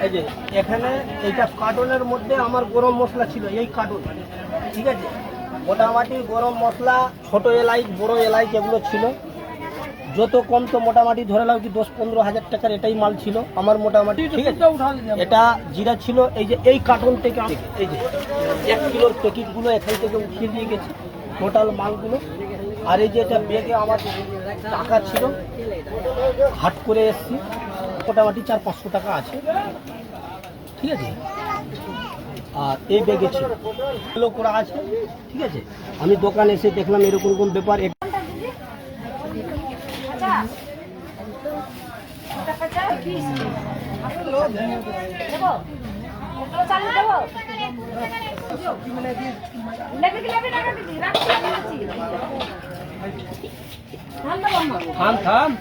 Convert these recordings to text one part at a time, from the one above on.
এই যে এখানে এইটা কার্টনের মধ্যে আমার গরম মশলা ছিল, এই কার্টন, ঠিক আছে। মোটামুটি গরম মশলা, ছোট এলাচ, বড় এলাচ এগুলো ছিল। যত কম তো মোটামুটি ধরে নাও কি 10-15 হাজার টাকার এটাই মাল ছিল আমার মোটামুটি, ঠিক আছে। এটা জিরা ছিল, এই যে এই কার্টন থেকে এই যে 1 কিলোর প্যাকেটগুলো এখান থেকে উঠিয়ে দিয়ে গেছি, টোটাল মালগুলো। আর এই যে এটা ব্যাগে আমার টাকা ছিল, হাট করে এসছি, মোটামুটি 400-500 টাকা আছে, ঠিক আছে। আর এই ব্যাগে ছিল এগুলো করা আছে, ঠিক আছে। আমি দোকানে এসে দেখলাম এরকম কোন ব্যাপার। থাম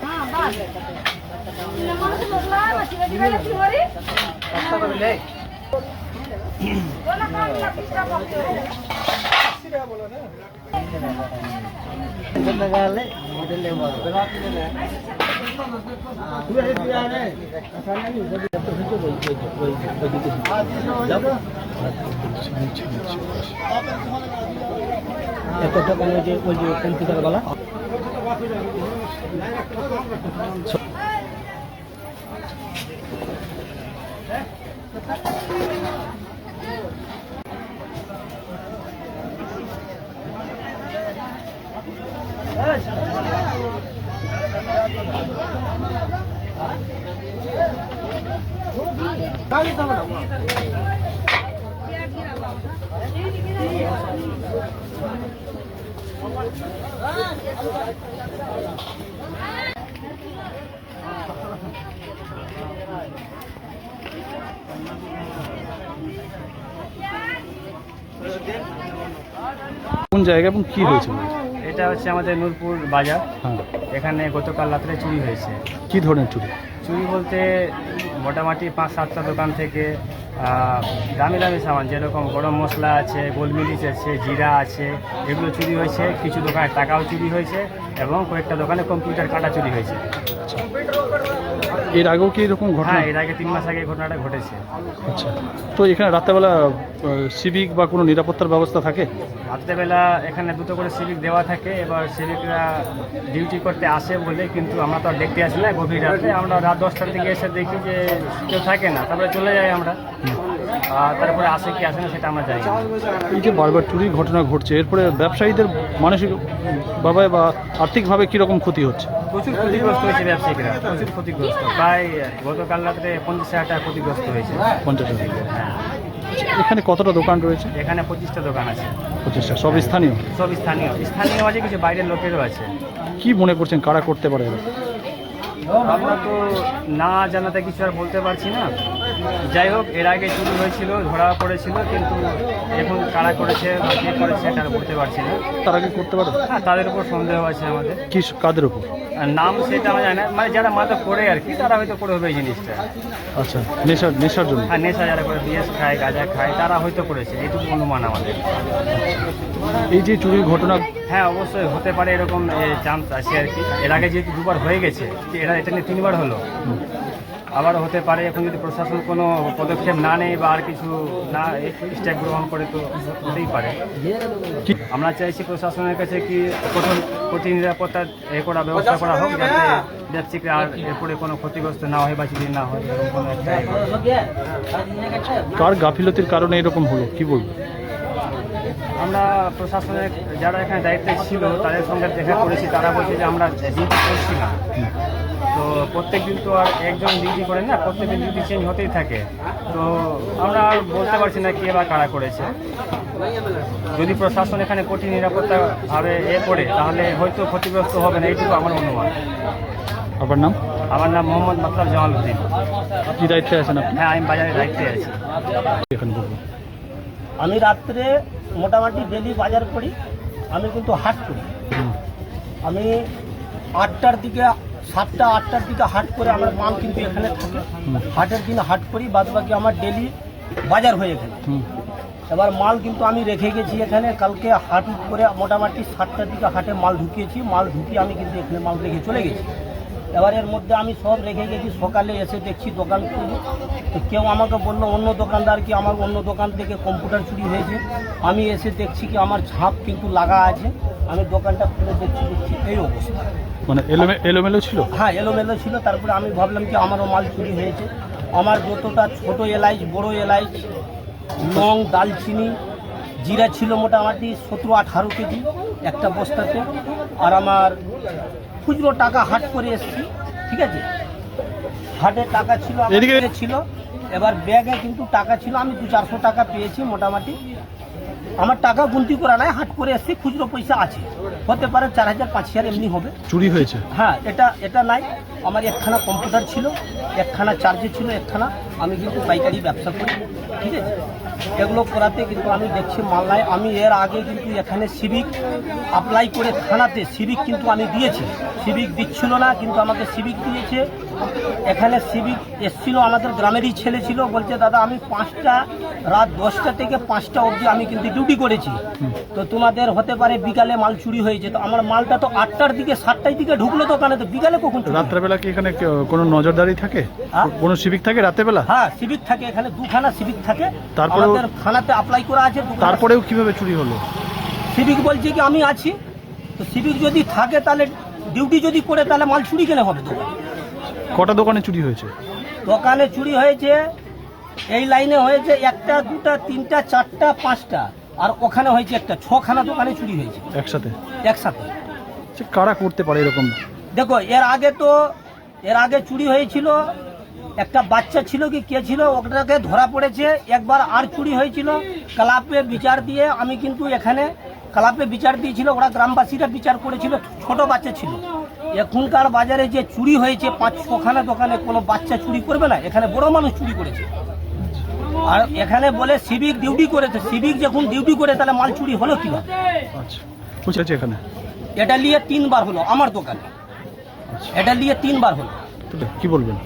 একটা দোকানে ওই যে কম্পিউটার वाला কোন জায়গা এবং কি হয়েছে? এটা হচ্ছে আমাদের নূরপুর বাজার। হ্যাঁ, এখানে গতকাল রাত্রে চুরি হয়েছে। কি ধরনের চুরি? চুরি বলতে মোটামুটি 5-7টা দোকান থেকে দামি দামি সামান, যেরকম গরম মশলা আছে, গোলমরিচ আছে, জিরা আছে, এগুলো চুরি হয়েছে। কিছু দোকানে টাকাও চুরি হয়েছে এবং কয়েকটা দোকানে কম্পিউটার কাটা চুরি হয়েছে। এর আগেও কি এরকম ঘটনা? হ্যাঁ, এর আগে 3 মাস আগে ঘটনাটা ঘটেছে। আচ্ছা, তো এখানে রাত্রেবেলা সিভিক বা কোনো নিরাপত্তার ব্যবস্থা থাকে? রাত্রেবেলা এখানে দুটো করে সিভিক দেওয়া থাকে। এবার সিভিকরা ডিউটি করতে আসে বলে, কিন্তু আমরা তো আর দেখতে আসি না গভীর রাতে। আমরা রাত 10টার দিকে এসে দেখি যে কেউ থাকে না, তারপরে চলে যাই আমরা। আর তারপরে আসে কি আসে না সেটা আমরা জানি না। এই যে বারবার চুরির ঘটনা ঘটছে, এরপরে ব্যবসায়ীদের মানসিকভাবে বা আর্থিকভাবে কীরকম ক্ষতি হচ্ছে? প্রচুর ক্ষতিগ্রস্ত হয়েছে ব্যবসায়ীরা, প্রচুর ক্ষতিগ্রস্ত। প্রায় গতকাল রাত্রে 50,000 টাকা ক্ষতিগ্রস্ত হয়েছে। 50,000। এখানে কতটা দোকান রয়েছে? এখানে 25টা দোকান আছে। 25টা সব স্থানীয়? সব স্থানীয় আছে, কিছু বাইরের লোকেরও আছে। কি মনে করছেন কারা করতে পারে? আমরা তো না জানাতে কিছু আর বলতে পারছি না। যাই হোক, এর আগে চুরি হয়েছিল, ধরা পড়েছিল, কিন্তু এখন কারা করেছে বা কে করেছে সেটা আর বলতে পারছি না। তারা কি করতে পারে? হ্যাঁ, তাদের উপর সন্দেহ আছে আমাদের। কি কাদের উপর? আর নাম সেটা আমরা জানি না, মানে যারা মাথা করে আর কি, তারা হয়তো করে হবে এই জিনিসটা। আচ্ছা, নেশার জন্য? হ্যাঁ, নেশা যারা করে, বিএস খায়, গাঁজা খায়, তারা হয়তো করেছে, এইটুকু অনুমান আমাদের। এই যে চুরির ঘটনা, হ্যাঁ অবশ্যই হতে পারে, এরকম চান্স আছে আর কি। এর আগে যেহেতু 2বার হয়ে গেছে, এটা নিয়ে 3বার হলো, আবারও হতে পারে। এখন যদি প্রশাসন কোনো পদক্ষেপ না নেয় বা আর কিছু না স্টেপ গ্রহণ করে তো হতেই পারে। আমরা চাইছি প্রশাসনের কাছে কি কঠিন নিরাপত্তার করা ব্যবস্থা করা হোক, যাতে ব্যবসায়ীরা আর এরপরে কোনো ক্ষতিগ্রস্ত না হয় বা চুরি না হয়, এরকম কোনো একটা। কার গাফিলতির কারণে এরকম হলো কি বলবো? আমরা প্রশাসনের যারা এখানে দায়িত্বে ছিল তাদের সঙ্গে দেখা করেছি, তারা বলছে যে আমরা ডিউটি করছি না। তো প্রত্যেক দিন তো আর একজন ডিউটি করেন না, প্রত্যেকদিন ডিউটি চেঞ্জ হতেই থাকে। তো আমরা আর বলতে পারছি না কে বা কারা করেছে। যদি প্রশাসন এখানে কঠিন নিরাপত্তাভাবে করে, তাহলে হয়তো ক্ষতিগ্রস্ত হবে না, এইটুকু আমার অনুমান। আপনার নাম? আমার নাম মোহাম্মদ মাতলাব জামাল উদ্দিন। কি দায়িত্বে আছেন আপনি? হ্যাঁ, আমি বাজারের দায়িত্বে আছি। এখানে বলুন। আমি রাত্রে মোটামুটি ডেলি বাজার করি, আমি কিন্তু হাট করি। আমি 8টার দিকে, 7টা-8টার দিকে হাট করে আমার মাল কিন্তু এখানে থাকে। হাটের দিন হাট করি, বাদ বাকি আমার ডেলি বাজার হয়ে এখানে। এবার মাল কিন্তু আমি রেখে গেছি এখানে। কালকে হাট করে মোটামুটি 7টার দিকে হাটে মাল ঢুকিয়েছি, মাল ঢুকিয়ে আমি কিন্তু এখানে মাল রেখে চলে গেছি। এবার এর মধ্যে আমি সব রেখে গেছি, সকালে এসে দেখছি দোকান খুলি, তো কেউ আমাকে বললো অন্য দোকানদার কি আমার অন্য দোকান থেকে কম্পিউটার চুরি হয়েছে। আমি এসে দেখছি কি আমার ছাপ কিন্তু লাগা আছে। আমি দোকানটা খুলে দেখছি এই অবস্থা, মানে এলোমেলো ছিল। হ্যাঁ এলোমেলো ছিল। তারপরে আমি ভাবলাম কি আমারও মাল চুরি হয়েছে। আমার যতটা ছোট এলাচ, বড় এলাচ, লং, দালচিনি, জিরা ছিল মোটামুটি 17-18 কেজি একটা বস্তাতে। আর আমার খুচরো টাকা হাট করে এসেছি, ঠিক আছে, হাটে টাকা ছিল আমার এদিকে- কাছে ছিল। এবার ব্যাগে কিন্তু টাকা ছিল, আমি 200-400 টাকা পেয়েছি মোটামুটি। আমার টাকা গুনতি করা নাই, হাট করে এসেছি, খুচরো পয়সা আছে, হতে পারে 4000-5000 এমনি হবে। চুরি হয়েছে। হ্যাঁ এটা নাই। আমার একখানা কম্পিউটার ছিল, একখানা চার্জে ছিল, একখানা। আমি কিন্তু পাইকারি ব্যবসা করি, ঠিক আছে। এগুলো করাতে কিন্তু আমি দেখছি মাল নাই। আমি এর আগে কিন্তু এখানে সিভিক অ্যাপ্লাই করে থানাতে সিভিক কিন্তু আমি দিয়েছি। সিভিক দিচ্ছিল না, কিন্তু আমাকে সিভিক দিয়েছে। এখানে সিভিক এসছিল, আমাদের গ্রামেরই ছেলে ছিল, বলছে দাদা আমি রাত 10টা থেকে 5টা অবধি আমি কিন্তু ডিউটি করেছি, তো তোমাদের হতে পারে বিকালে মাল চুরি হয়েছে। তো আমার মালটা তো 8টার দিকে 7টার দিকে ঢুকলো দোকানে, তো বিকালে কখন চুরি হবে? রাত্রেবেলা কি এখানে কোনো নজরদারি থাকে? হ্যাঁ? কোনো সিভিক থাকে রাত্রেবেলা? হ্যাঁ সিভিক থাকে, এখানে 2খানা সিভিক থাকে। তারপরেও- আমাদের থানাতে অ্যাপ্লাই করা আছে 2খানা। তারপরেও কিভাবে চুরি হলো? সিভিক বলছে কি আমি আছি, তো সিভিক যদি থাকে তাহলে ডিউটি যদি করে তাহলে মাল চুরি কেন হবে দোকানে? কটা দোকানে চুরি হয়েছে? দোকানে চুরি হয়েছে, এই লাইনে হয়েছে 1টা 2টা 3টা 4টা 5টা, আর ওখানে হয়েছে একটা 6খানা দোকানে চুরি হয়েছে একসাথে? একসাথে। সে কারা করতে পারে এরকম? দেখো এর আগে চুরি হয়েছিল, একটা বাচ্চা ছিল কি কে ছিল, ওটাকে ধরা পড়েছে। একবার আর চুরি হয়েছিল, ক্লাবে বিচার দিয়ে, আমি কিন্তু এখানে ক্লাবে বিচার দিয়েছিল, ওরা গ্রামবাসীরা বিচার করেছিল, ছোট বাচ্চা ছিল। এখনকার বাজারে যে চুরি হয়েছে 5-6খানা দোকানে, কোনো বাচ্চা চুরি করবে না, এখানে বড় মানুষ চুরি করেছে। আর এখানে বলে সিভিক ডিউটি করেছে, সিভিক যখন ডিউটি করে তাহলে মাল চুরি হলো কিভাবে? আচ্ছা, বুঝেছি। এখানে এটা নিয়ে 3বার হলো আমার দোকানে, এটা নিয়ে 3বার হলো। তো কি বলবেন?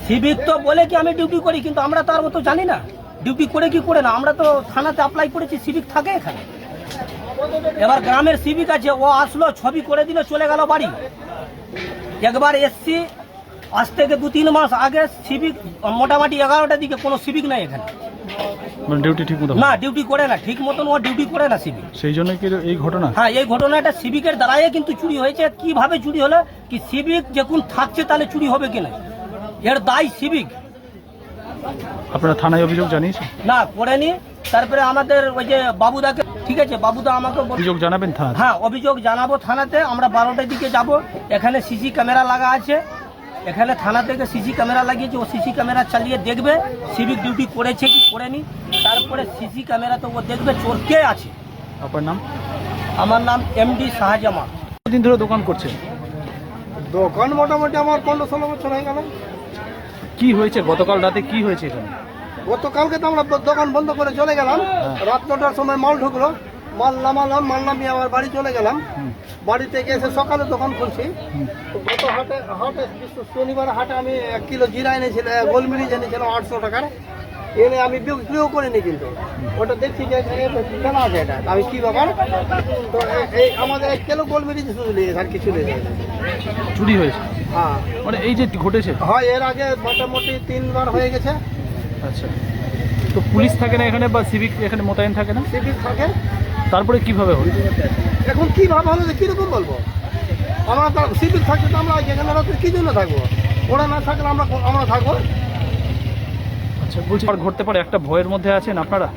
সিভিক তো বলে কি আমি ডিউটি করি, কিন্তু আমরা তো আর মতো জানি না ডিউটি করে কি করে না। আমরা তো থানাতে অ্যাপ্লাই করেছি, সিভিক থাকে এখানে। এবার গ্রামের সিভিক আছে, ও আসলো, ছবি করে দিল, চলে গেল বাড়ি। একবার এসছি, আজ থেকে 2-3 মাস আগে সিভিক মোটামুটি 11টার দিকে কোনো সিভিক নাই এখানে। মানে ডিউটি ঠিক মতো? না ডিউটি করে না, ঠিক মতন ও ডিউটি করে না সিভিক। সেই জন্য কি এই ঘটনা? হ্যাঁ এই ঘটনাটা সিভিকের দ্বারাই কিন্তু চুরি হয়েছে। কিভাবে চুরি হলো কি, সিভিক যখন থাকছে তাহলে চুরি হবে কিনা, এর দায় সিভিক। আপনারা থানায় অভিযোগ জানিয়েছেন? না করেনি। তারপরে আমাদের ওই যে বাবুদাকে, ঠিক আছে, বাবুদা আমাকে অভিযোগ জানাবেন থানায়? হ্যাঁ অভিযোগ জানাবো থানাতে। আমরা 12টার দিকে যাব, এখানে সিসি ক্যামেরা লাগা আছে, এখানে থানা থেকে সিসি ক্যামেরা লাগিয়েছে, ও সিসি ক্যামেরা চালিয়ে দেখবে সিভিক ডিউটি করেছে কি করেনি। তারপরে সিসি ক্যামেরাতে ও দেখবে চোর কে আছে। আপনার নাম? আমার নাম এমডি শাহজামান। কতদিন ধরে দোকান করছেন? দোকান মোটামুটি আমার 15-16 বছর হয়ে গেল। কি হয়েছে গতকাল রাতে? কি হয়েছে এখানে? গতকালকে তো আমরা দোকান বন্ধ করে চলে গেলাম, রাত 9টার সময় মাল ঢুকলো, মাল নামালাম, মাল নামিয়ে আবার বাড়ি চলে গেলাম। বাড়ি থেকে এসে সকালে দোকান খুলছি। তো গত হাটে শনিবার হাটে আমি 1 কিলো জিরা এনেছিলাম, গোলমরিচ এনেছিলাম 800 টাকার, এনে আমি বিক্রিও করিনি, কিন্তু ওটা দেখছি যে কেনা আছে এটা। আমি কি ব্যাপার, তো এই আমাদের 1 কিলো গোলমরিচ শুধু নিয়েছে, আর কিছু নেই। চুরি হয়েছে? হ্যাঁ মানে এই যে ঘটেছে? হয়, এর আগে মোটামুটি 3বার হয়ে গেছে। আচ্ছা, তো পুলিশ থাকে না এখানে বা সিভিক এখানে মোতায়েন থাকে না? সিভিক থাকে। তারপরে কিভাবে হলো? এখন কি ভাবে হলো যে কিরকম বলবো, আমরা তো সিভিক থাকলে তো আমরা এখানে রাত্রে কি জন্য থাকবো, ওরা না থাকলে আমরা থাকবো। আচ্ছা, বলছি আর ঘটতে পারে, একটা ভয়ের মধ্যে আছেন আপনারা?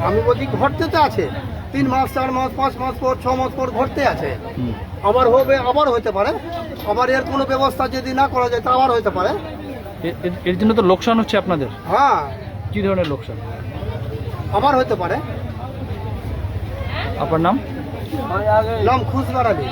আমি বলছি ঘটতে তো আছে, 3 মাস 4 মাস 5 মাস পর 6 মাস পর ঘটতে আছে। হুম। আবার হবে, আবার হতে পারে, আবার এর কোনো ব্যবস্থা যদি না করা যায় তা আবার হতে পারে। এর জন্য তো লোকসান হচ্ছে আপনাদের? হ্যাঁ কি ধরনের লোকসান? আবার হতে পারে। আপনার নাম? নাম খুশবার আলী।